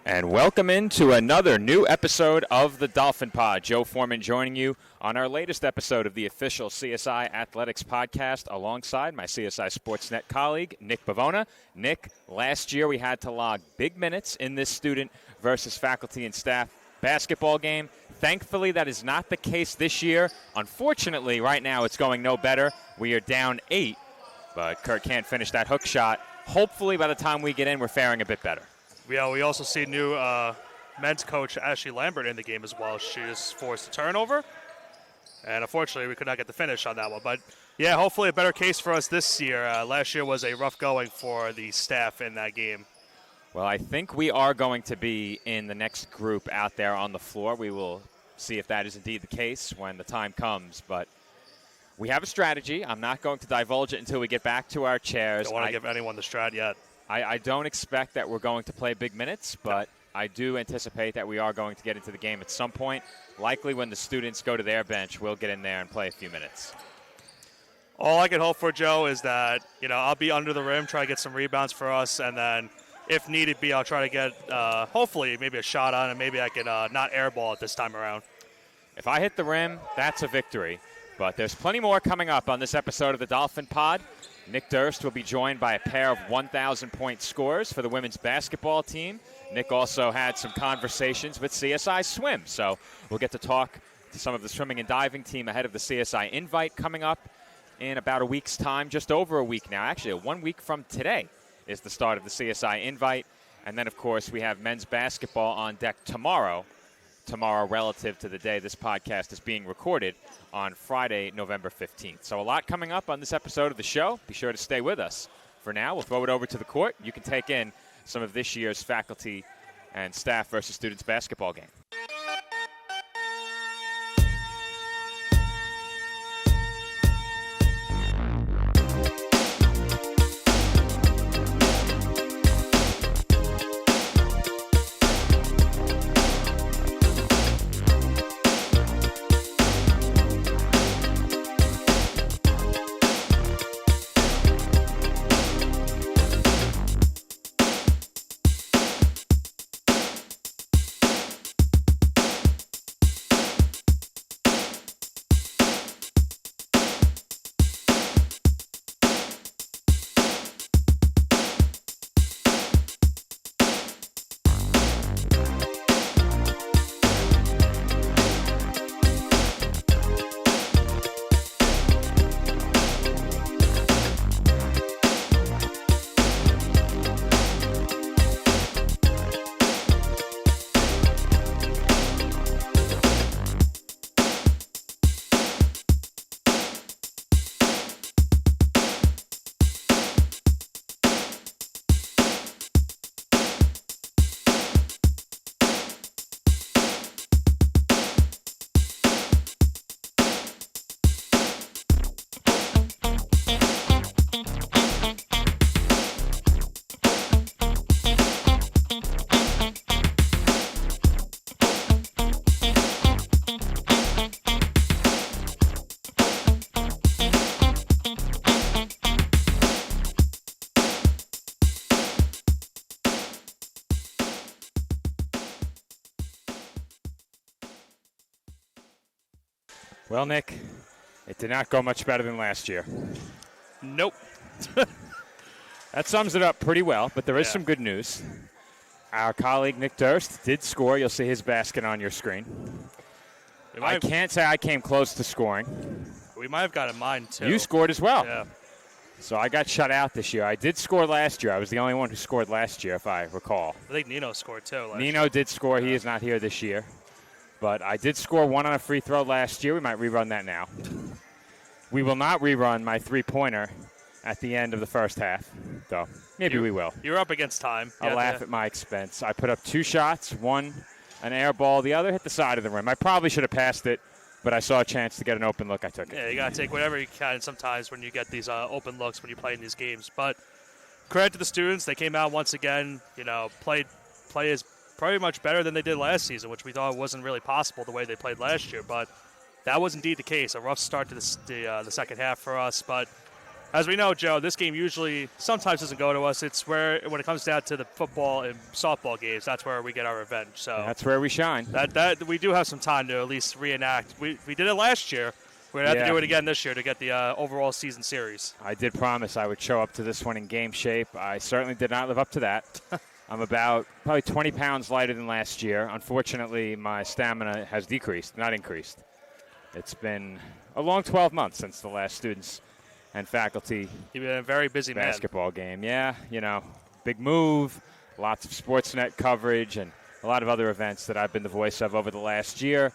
And welcome into another new episode of the Dolphin Pod. Joe Foreman joining you on our latest episode of the official CSI Athletics podcast alongside my CSI Sportsnet colleague, Nick Bivona. Nick, last year we had to log big minutes in this student versus faculty and staff basketball game. Thankfully, that is not the case this year. Unfortunately, right now it's going no better. We are down 8, but Kurt can't finish that hook shot. Hopefully by the time we get in, we're faring a bit better. Yeah, we also see new men's coach Ashley Lambert in the game as well. She just forced a turnover, and unfortunately we could not get the finish on that one. But, yeah, hopefully a better case for us this year. Last year was a rough going for the staff in that game. Well, I think we are going to be in the next group out there on the floor. We will see if that is indeed the case when the time comes. But we have a strategy. I'm not going to divulge it until we get back to our chairs. Don't want to give anyone the strat yet. I don't expect that we're going to play big minutes, but I do anticipate that we are going to get into the game at some point. Likely when the students go to their bench, we'll get in there and play a few minutes. All I can hope for, Joe, is that, I'll be under the rim, try to get some rebounds for us, and then if needed be, I'll try to get, hopefully, maybe a shot on, and maybe I can not airball it this time around. If I hit the rim, that's a victory. But there's plenty more coming up on this episode of the Dolphin Pod. Nick Durst will be joined by a pair of 1,000-point scores for the women's basketball team. Nick also had some conversations with CSI Swim, so we'll get to talk to some of the swimming and diving team ahead of the CSI Invite coming up in about a week's time, just over a week now. Actually, 1 week from today is the start of the CSI Invite. And then, of course, we have men's basketball on deck tomorrow relative to the day this podcast is being recorded on Friday, November 15th. So a lot coming up on this episode of the show. Be sure to stay with us. For now, we'll throw it over to the court. You can take in some of this year's faculty and staff versus students basketball game. Well, Nick, it did not go much better than last year. Nope. That sums it up pretty well, but there is some good news. Our colleague Nick Durst did score. You'll see his basket on your screen. I can't say I came close to scoring. We might have gotten mine, too. You scored as well. Yeah. So I got shut out this year. I did score last year. I was the only one who scored last year, if I recall. I think Nino scored, too. Nino did score. He is not here this year. But I did score one on a free throw last year. We might rerun that now. We will not rerun my three-pointer at the end of the first half, though. Maybe we will. You're up against time. I'll laugh at my expense. I put up 2 shots, one an air ball, the other hit the side of the rim. I probably should have passed it, but I saw a chance to get an open look. I took it. Yeah, you got to take whatever you can sometimes when you get these open looks when you play in these games. But credit to the students. They came out once again, played as pretty much better than they did last season, which we thought wasn't really possible the way they played last year. But that was indeed the case. A rough start to the second half for us. But As we know, Joe, this game usually sometimes doesn't go to us. It's where, when it comes down to the football and softball games, that's where we get our revenge. So that's where we shine. That we do have some time to at least reenact. We did it last year. We're going to have to do it again this year to get the overall season series. I did promise I would show up to this one in game shape. I certainly did not live up to that. I'm about probably 20 pounds lighter than last year. Unfortunately, my stamina has decreased, not increased. It's been a long 12 months since the last students and faculty You've been a very busy basketball game. Yeah, big move, lots of Sportsnet coverage, and a lot of other events that I've been the voice of over the last year.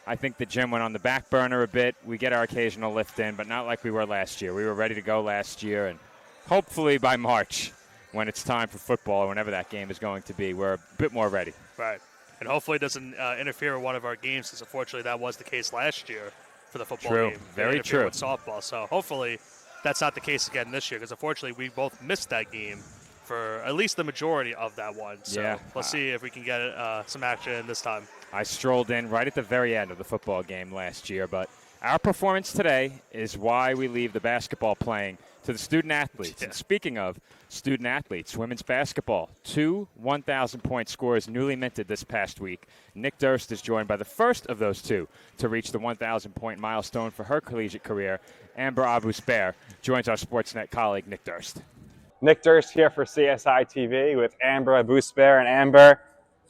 I think the gym went on the back burner a bit. We get our occasional lift in, but not like we were last year. We were ready to go last year, and hopefully by March, when it's time for football or whenever that game is going to be, we're a bit more ready. Right. And hopefully it doesn't interfere with one of our games, because unfortunately that was the case last year for the football game. Very true. With softball. So hopefully that's not the case again this year, because unfortunately we both missed that game for at least the majority of that one. So let's see if we can get some action in this time. I strolled in right at the very end of the football game last year, but our performance today is why we leave the basketball playing to the student athletes. Yeah. And speaking of student athletes, women's basketball, 2 1,000-point scores newly minted this past week. Nick Durst is joined by the first of those two to reach the 1,000-point milestone for her collegiate career. Amber Abusbeih joins our Sportsnet colleague, Nick Durst. Nick Durst here for CSI TV with Amber Abusbeih. And Amber,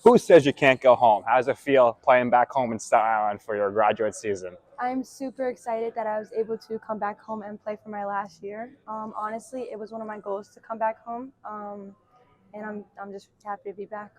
who says you can't go home? How does it feel playing back home in Staten Island for your graduate season? I'm super excited that I was able to come back home and play for my last year. Honestly, it was one of my goals to come back home, and I'm just happy to be back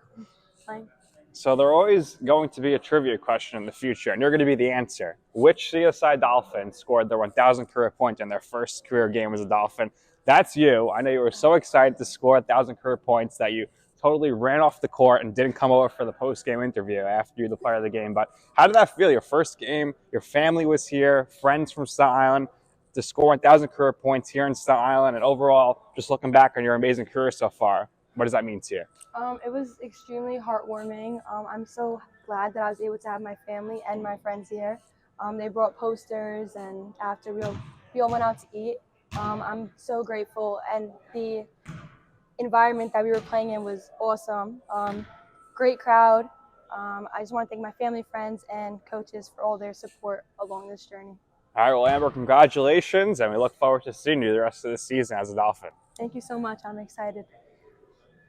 playing. So there are always going to be a trivia question in the future, and you're going to be the answer. Which CSI Dolphin scored their 1,000 career point in their first career game as a Dolphin? That's you. I know you were so excited to score 1,000 career points that you totally ran off the court and didn't come over for the post-game interview after you were the player of the game. But how did that feel? Your first game, your family was here, friends from Staten Island, to score 1,000 career points here in Staten Island, and overall, just looking back on your amazing career so far, what does that mean to you? It was extremely heartwarming. I'm so glad that I was able to have my family and my friends here. They brought posters, and after we all went out to eat. I'm so grateful, and the environment that we were playing in was awesome. Great crowd. I just want to thank my family, friends, and coaches for all their support along this journey. All right, well, Amber, congratulations, and we look forward to seeing you the rest of the season as a Dolphin. Thank you so much. I'm excited.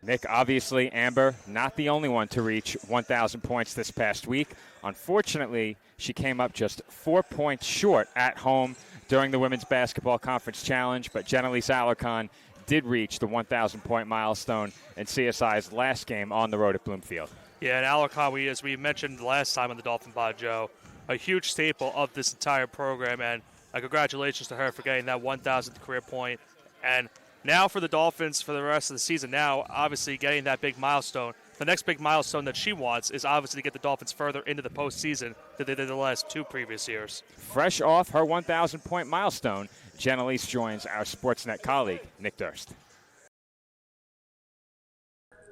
Nick, obviously, Amber, not the only one to reach 1,000 points this past week. Unfortunately, she came up just 4 points short at home during the Women's Basketball Conference Challenge, but Jenalyse Alarcon did reach the 1,000-point milestone in CSI's last game on the road at Bloomfield. Yeah, and Alarcon, as we mentioned last time on the Dolphin Pod, Joe, a huge staple of this entire program, and congratulations to her for getting that 1,000th career point. And now for the Dolphins for the rest of the season, now obviously getting that big milestone. The next big milestone that she wants is obviously to get the Dolphins further into the postseason than they did the last 2 previous years. Fresh off her 1,000-point milestone, Jenalyse joins our Sportsnet colleague, Nick Durst.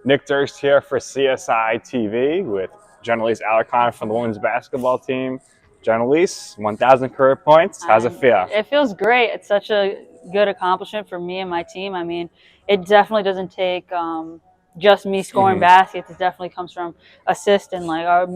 Nick Durst here for CSI TV with Jenalyse Alarcon from the women's basketball team. Jenalyse, 1,000 career points. How's it feel? It feels great. It's such a good accomplishment for me and my team. I mean, it definitely doesn't take just me scoring baskets. It definitely comes from assist and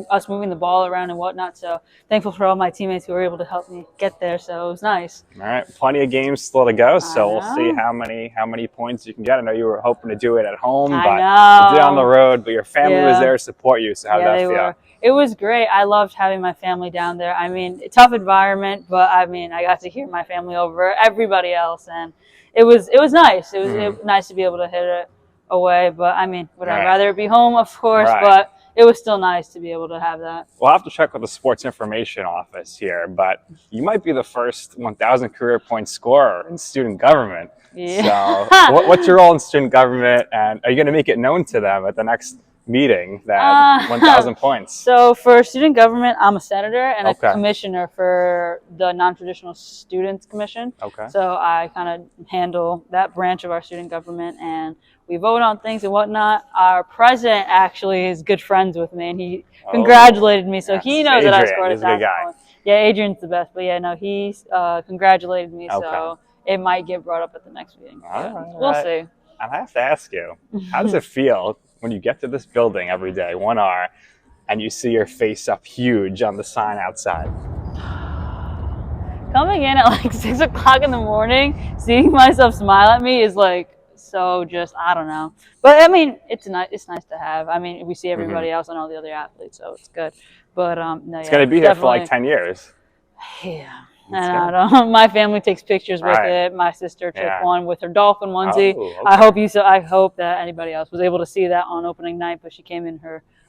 us moving the ball around and whatnot. So thankful for all my teammates who were able to help me get there. So it was nice. All right, plenty of games still to go. So we'll see how many points you can get. I know you were hoping to do it at home, but you did on the road. But your family was there to support you. So how did that feel? It was great. I loved having my family down there. I mean, tough environment, but I mean, I got to hear my family over everybody else, and it was nice. It was nice to be able to hit it away. But I mean, would I rather be home, of course, but it was still nice to be able to have that. We'll have to check with the sports information office here, but you might be the first 1,000 career point scorer in student government. Yeah. So what's your role in student government, and are you going to make it known to them at the next meeting that 1,000 points? So for student government, I'm a senator and a commissioner for the Non-Traditional Students Commission. So I kind of handle that branch of our student government, and we vote on things and whatnot. Our president actually is good friends with me, and he congratulated me, so he knows that I scored a 1,000 points. Yeah, Adrian's the best, but yeah, no, he congratulated me, so it might get brought up at the next meeting. We'll see. And I have to ask you, how does it feel when you get to this building every day, 1R, and you see your face up huge on the sign outside? Coming in at like 6 o'clock in the morning, seeing myself smile at me is like so just, I don't know. But I mean, it's nice to have. I mean, we see everybody else and all the other athletes, so it's good. But no, it's going to be here for like 10 years. Yeah. And my family takes pictures with it. My sister took one with her Dolphin onesie. Oh, okay. I hope that anybody else was able to see that on opening night, but she came in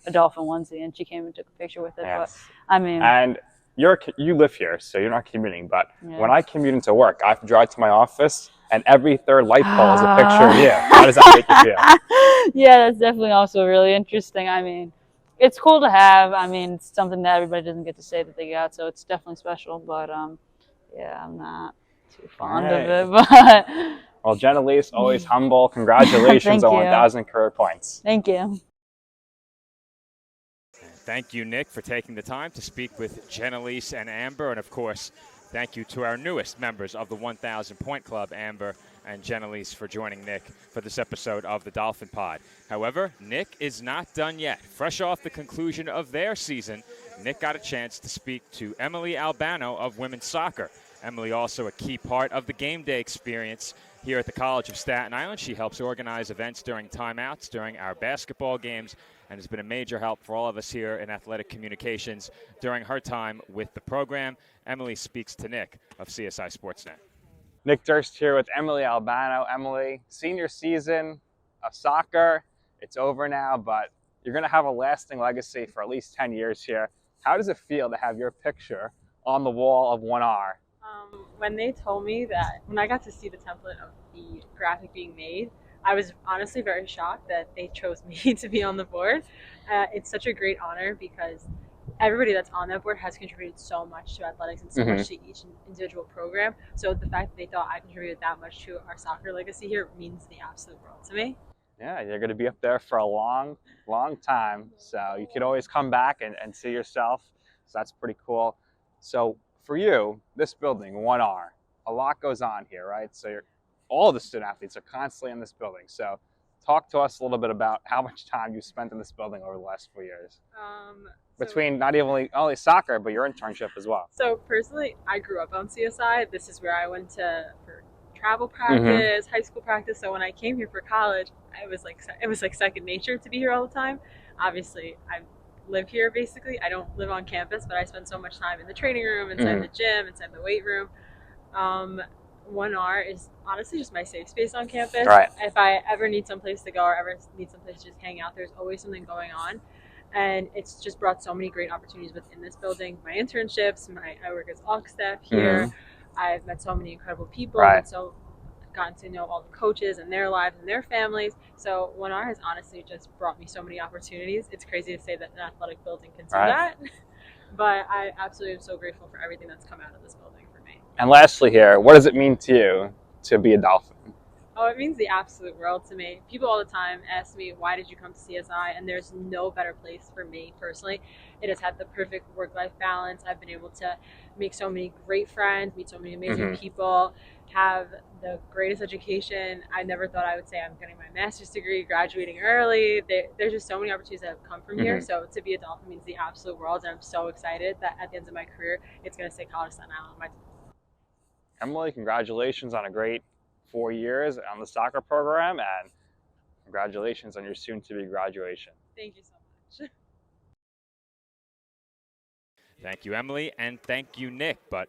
a Dolphin onesie and she came and took a picture with it. Yes. But I mean, and you live here, so you're not commuting. But when I commute into work, I have to drive to my office, and every third light pole is a picture of you. How does that make you feel? Yeah, that's definitely also really interesting. I mean, it's cool to have. I mean, it's something that everybody doesn't get to say that they got, so it's definitely special. But yeah, I'm not too fond of it. But well, Jenalyse, always humble. Congratulations on 1,000 career points. Thank you. Thank you, Nick, for taking the time to speak with Jenalyse and Amber. And, of course, thank you to our newest members of the 1,000 Point Club, Amber and Jenalyse, for joining Nick for this episode of the Dolphin Pod. However, Nick is not done yet. Fresh off the conclusion of their season, Nick got a chance to speak to Emily Albano of women's soccer. Emily, also a key part of the game day experience here at the College of Staten Island. She helps organize events during timeouts, during our basketball games, and has been a major help for all of us here in athletic communications during her time with the program. Emily speaks to Nick of CSI Sportsnet. Nick Durst here with Emily Albano. Emily, senior season of soccer, it's over now, but you're going to have a lasting legacy for at least 10 years here. How does it feel to have your picture on the wall of 1R? When they told me that, when I got to see the template of the graphic being made, I was honestly very shocked that they chose me to be on the board. It's such a great honor because everybody that's on that board has contributed so much to athletics and so much to each individual program. So the fact that they thought I contributed that much to our soccer legacy here means the absolute world to me. Yeah, you're going to be up there for a long, long time. So you could always come back and see yourself. So that's pretty cool. So for you, this building, 1R, a lot goes on here, right? So all the student athletes are constantly in this building. So talk to us a little bit about how much time you spent in this building over the last 4 years. Between not even only soccer, but your internship as well. So personally, I grew up on CSI. This is where I went for travel practice, high school practice. So when I came here for college, it was like second nature to be here all the time. Obviously, I live here basically. I don't live on campus, but I spend so much time in the training room, inside the gym, inside the weight room. 1R is honestly just my safe space on campus. Right. If I ever need someplace to go or ever need someplace to just hang out, there's always something going on. And it's just brought so many great opportunities within this building. My internships, I work as AUC staff here. I've met so many incredible people. And so gotten to know all the coaches and their lives and their families. So 1R has honestly just brought me so many opportunities. It's crazy to say that an athletic building can do that. But I absolutely am so grateful for everything that's come out of this building for me. And lastly here, what does it mean to you to be a Dolphin? Oh, it means the absolute world to me. People all the time ask me, why did you come to CSI? And there's no better place for me personally. It has had the perfect work-life balance. I've been able to make so many great friends, meet so many amazing people, have the greatest education. I never thought I would say I'm getting my master's degree, graduating early. There's just so many opportunities that have come from here. So to be a Dolphin means the absolute world. And I'm so excited that at the end of my career, it's going to say College of Staten Island. Emily, congratulations on a great 4 years on the soccer program, and congratulations on your soon-to-be graduation. Thank you so much. Thank you, Emily, and thank you, Nick. But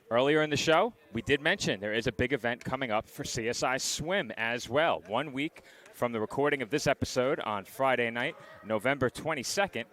earlier in the show, we did mention there is a big event coming up for CSI Swim as well. 1 week from the recording of this episode on Friday night, November 22nd,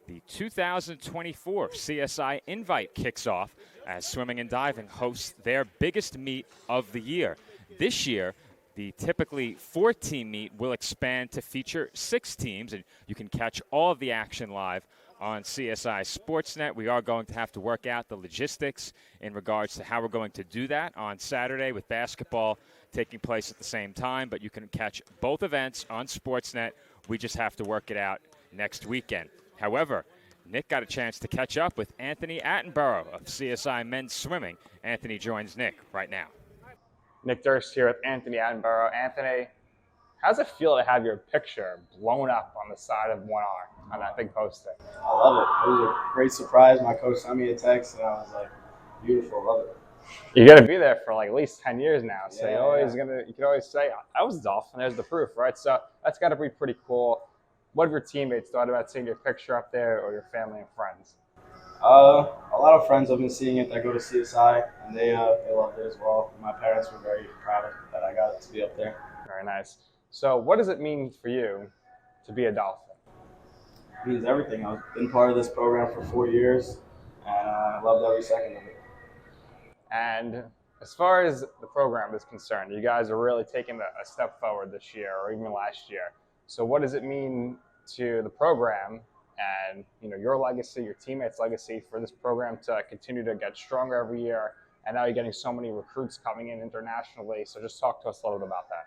the 2024 CSI Invite kicks off as swimming and diving hosts their biggest meet of the year. This year, the typically 4-team meet will expand to feature 6 teams, and you can catch all of the action live on CSI Sportsnet. We are going to have to work out the logistics in regards to how we're going to do that on Saturday with basketball taking place at the same time, but you can catch both events on Sportsnet. We just have to work it out next weekend. However, Nick got a chance to catch up with Anthony Attenborough of CSI Men's Swimming. Anthony joins Nick right now. Nick Durst here with Anthony Attenborough. Anthony, how does it feel to have your picture blown up on the side of 1R on that big poster? I love it. It was a great surprise. My coach sent me a text, and I was like, beautiful, love it. You're going to be there for like at least 10 years now, so Yeah, you can always say, I was Dolphin, there's the proof, right? So that's got to be pretty cool. What have your teammates thought about seeing your picture up there, or your family and friends? A lot of friends have been seeing it that go to CSI, and they loved it as well. My parents were very proud that I got to be up there. Very nice. So what does it mean for you to be a Dolphin? It means everything. I've been part of this program for 4 years, and I loved every second of it. And as far as the program is concerned, you guys are really taking a step forward this year, or even last year. So what does it mean to the program and your legacy, your teammates' legacy, for this program to continue to get stronger every year? And now you're getting so many recruits coming in internationally. So just talk to us a little bit about that.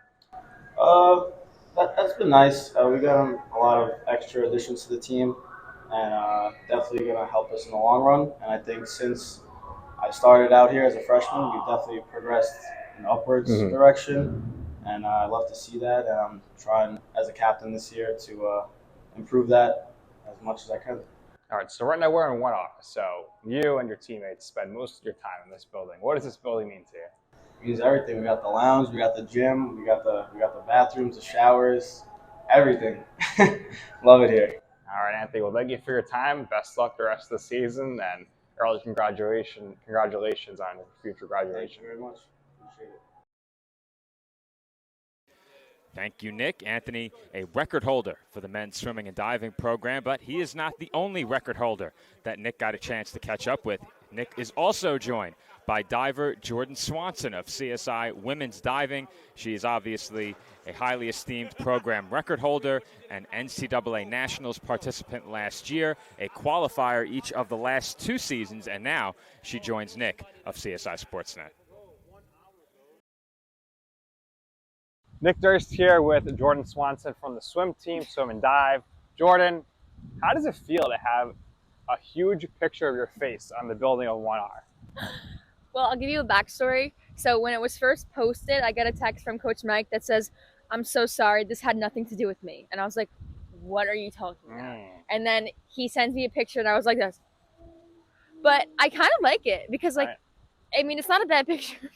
That's been nice. We got a lot of extra additions to the team, and definitely going to help us in the long run. And I think since I started out here as a freshman, we've definitely progressed in upwards direction, and I love to see that. And I'm trying as a captain this year to improve that as much as I can. All right, so right now we're in 1R. So you and your teammates spend most of your time in this building. What does this building mean to you? It means everything. We got the lounge, we got the gym, we got the bathrooms, the showers, everything. Love it here. All right, Anthony. Well, thank you for your time. Best luck the rest of the season, and early congratulations on your future graduation. Thank you very much. Appreciate it. Thank you, Nick. Anthony, a record holder for the men's swimming and diving program, but he is not the only record holder that Nick got a chance to catch up with. Nick is also joined by diver Jordan Swanson of CSI Women's Diving. She is obviously a highly esteemed program record holder, an NCAA Nationals participant last year, a qualifier each of the last 2 seasons, and now she joins Nick of CSI Sportsnet. Nick Durst here with Jordan Swanson from the swim team, Swim and Dive. Jordan, how does it feel to have a huge picture of your face on the building of 1R? Well, I'll give you a backstory. So when it was first posted, I got a text from Coach Mike that says, "I'm so sorry, this had nothing to do with me." And I was like, what are you talking about? And then he sends me a picture, and I was like this. But I kind of like it because, like, I mean, it's not a bad picture.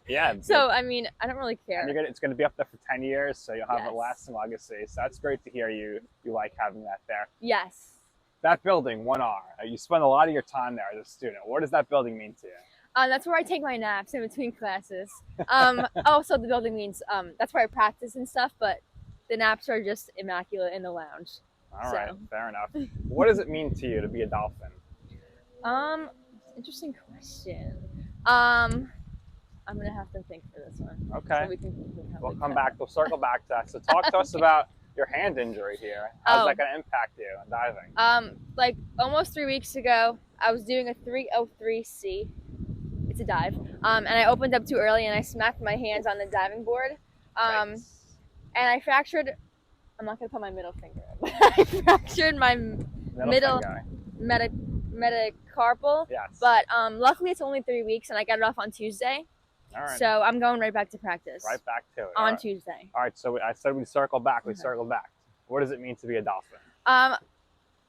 Yeah. So, I mean, I don't really care. And it's going to be up there for 10 years, so you'll have a lasting legacy. So that's great to hear you like having that there. Yes. That building, 1R, you spend a lot of your time there as a student. What does that building mean to you? That's where I take my naps in between classes. So the building means that's where I practice and stuff, but the naps are just immaculate in the lounge. All right, fair enough. What does it mean to you to be a Dolphin? Interesting question. I'm going to have to think for this one. Okay. So we'll come back. We'll circle back to that. So talk to us about your hand injury here. How's that going to impact you in diving? Like almost 3 weeks ago, I was doing a 303C. It's a dive. And I opened up too early, and I smacked my hands on the diving board. And I fractured, I'm not going to put my middle finger in, I fractured my middle metacarpal. Yes. But luckily it's only 3 weeks, and I got it off on Tuesday. All right. So I'm going right back to practice. Right back to it. On Tuesday. All right, so I said we'd circle back. We circle back. What does it mean to be a Dolphin?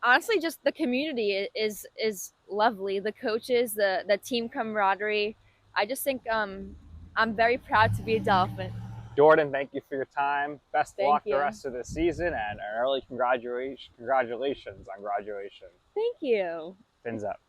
Honestly, just the community is lovely. The coaches, the team camaraderie. I just think I'm very proud to be a Dolphin. Jordan, thank you for your time. Best luck the you. rest of the season, and an early congratulations on graduation. Thank you. Fins up.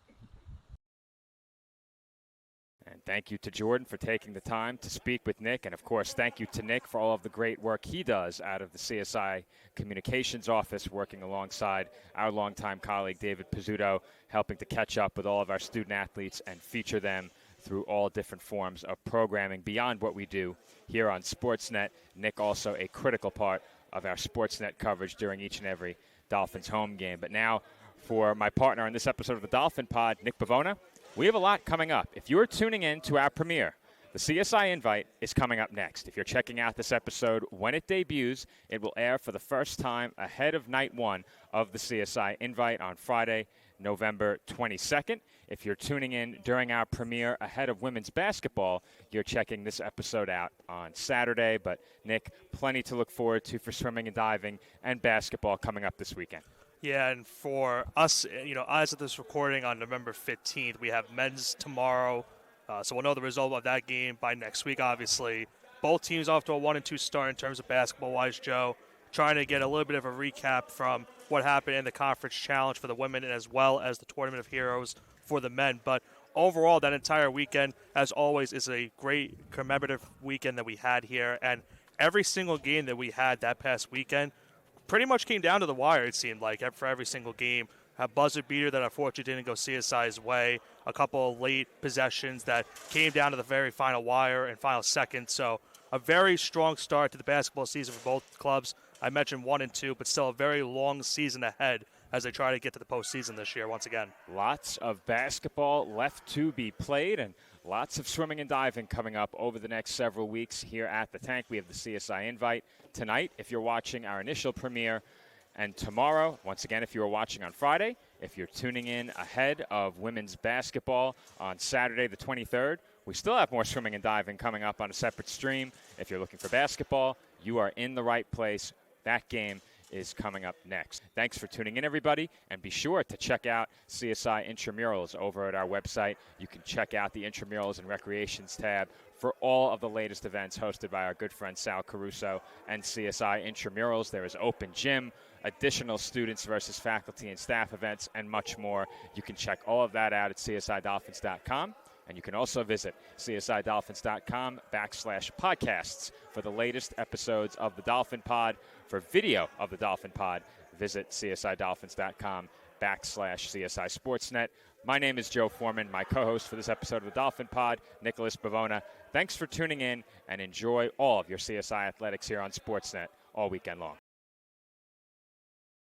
And thank you to Jordan for taking the time to speak with Nick. And, of course, thank you to Nick for all of the great work he does out of the CSI Communications Office, working alongside our longtime colleague David Pizzuto, helping to catch up with all of our student athletes and feature them through all different forms of programming beyond what we do here on Sportsnet. Nick also a critical part of our Sportsnet coverage during each and every Dolphins home game. But now for my partner on this episode of the Dolphin Pod, Nick Bivona, we have a lot coming up. If you're tuning in to our premiere, the CSI Invite is coming up next. If you're checking out this episode when it debuts, it will air for the first time ahead of night 1 of the CSI Invite on Friday, November 22nd. If you're tuning in during our premiere ahead of women's basketball, you're checking this episode out on Saturday. But, Nick, plenty to look forward to for swimming and diving and basketball coming up this weekend. Yeah, and for us, as of this recording on November 15th, we have men's tomorrow. So we'll know the result of that game by next week, obviously. Both teams off to a 1-2 start in terms of basketball-wise, Joe. Trying to get a little bit of a recap from what happened in the conference challenge for the women and as well as the Tournament of Heroes for the men. But overall, that entire weekend, as always, is a great commemorative weekend that we had here. And every single game that we had that past weekend pretty much came down to the wire, it seemed like, for every single game. A buzzer beater that unfortunately didn't go CSI's way. A couple of late possessions that came down to the very final wire and final second. So a very strong start to the basketball season for both clubs. I mentioned 1-2, but still a very long season ahead as they try to get to the postseason this year once again. Lots of basketball left to be played and lots of swimming and diving coming up over the next several weeks here at the Tank. We have the CSI Invite tonight if you're watching our initial premiere. And tomorrow, once again, if you were watching on Friday, if you're tuning in ahead of women's basketball on Saturday the 23rd, we still have more swimming and diving coming up on a separate stream. If you're looking for basketball, you are in the right place. That game is coming up next. Thanks for tuning in, everybody, and be sure to check out CSI Intramurals over at our website. You can check out the Intramurals and Recreations tab for all of the latest events hosted by our good friend Sal Caruso and CSI Intramurals. There is open gym, additional students versus faculty and staff events, and much more. You can check all of that out at csidolphins.com. And you can also visit csidolphins.com/podcasts for the latest episodes of the Dolphin Pod. For video of the Dolphin Pod, visit csidolphins.com/CSI Sportsnet. My name is Joe Foreman, my co-host for this episode of the Dolphin Pod, Nicholas Bivona. Thanks for tuning in, and enjoy all of your CSI Athletics here on Sportsnet all weekend long.